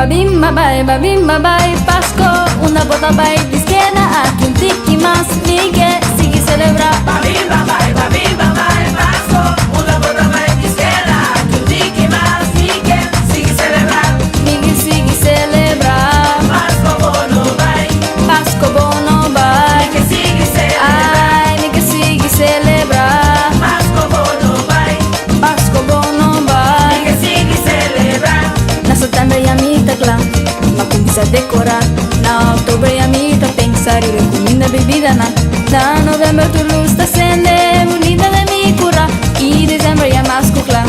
babim babai, Pasco, una bota bai de izquierda, aquí un tiki más, Miguel, sigue celebrar. Babim babai, Pasco, una bota bai de izquierda, aquí un tiki más, Miguel, sigue celebrar. Miguel sigue celebrar. Pasco bono bai, Pasco bono bai, Miguel sigue celebrar. ai, Miguel sigue celebrar. Pasco bono bai, Pasco bono bai. Miguel sigue celebrar. Na setembro e a mita clã, uma começa a decorar. Na outubro e a mita pensar e comida bebida na. Na novembro tu luz tá acende, bonita de me curar. E dezembro e a masco clã,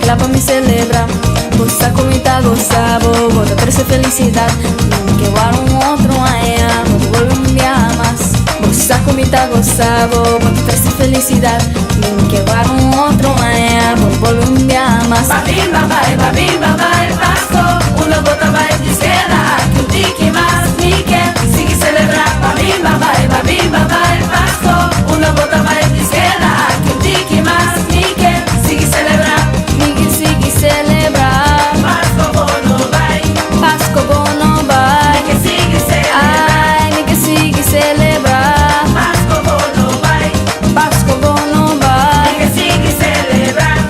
clã pra me celebrar. Você comida gozar, bota trazer felicidade. Não que guarda outro aia, vou volumbiar mais. Você comida gozar, bota trazer felicidade. Não que guarda outro aia, vou volumbiar mais. Babim babai, Pasco, una bota bai de izquierda, aquí un tiki más, Miguel, sigue celebrar. Babim babai, Pasco, una bota bai de izquierda, aquí un tiki más, Miguel, sigue celebrar. Miguel sigue celebrar. Pasco bono bai, Pasco bono bai. Miguel sigue celebrar. Ai, Miguel sigue celebrar. Pasco bono bai, Pasco bono bai. Miguel sigue celebrar.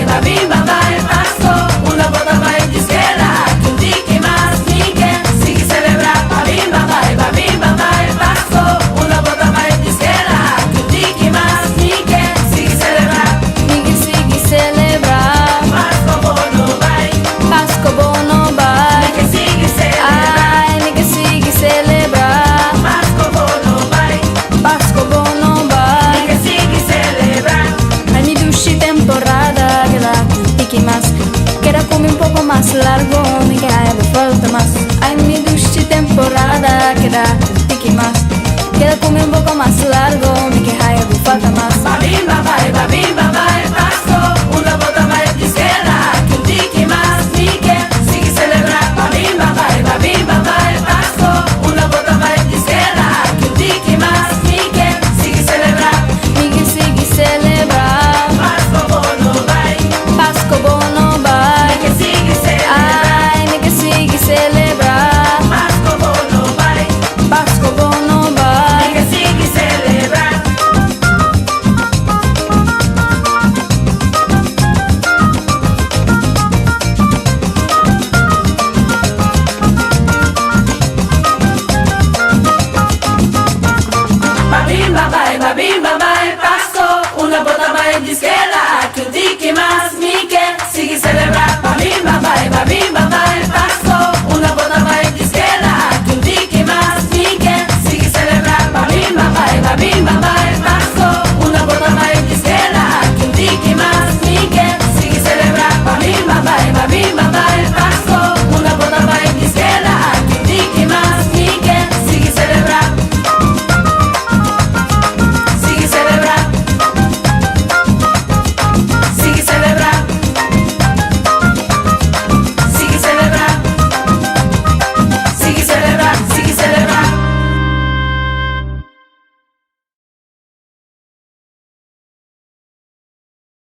Babim babai, Pasco, una bota bai de izquierda, aquí un tiki más, Miguel, sigue celebrar. Babim babai, Pasco, una bota bai de izquierda, aquí un tiki más, Miguel, sigue celebrar. Miguel sigue celebrar. Pasco bono bai, Pasco bono bai. Miguel sigue celebrar. Ai, Miguel sigue celebrar. Pasco bono bai, Pasco bono bai. Miguel sigue celebrar. Ai, mi dushi temporada, que la tiki más. Quero comer un poco más largo, me queda falta más. Ai, mi dushi temporada, que la tiki más. Quero comer un poco más largo, me queda falta más. Babim babai,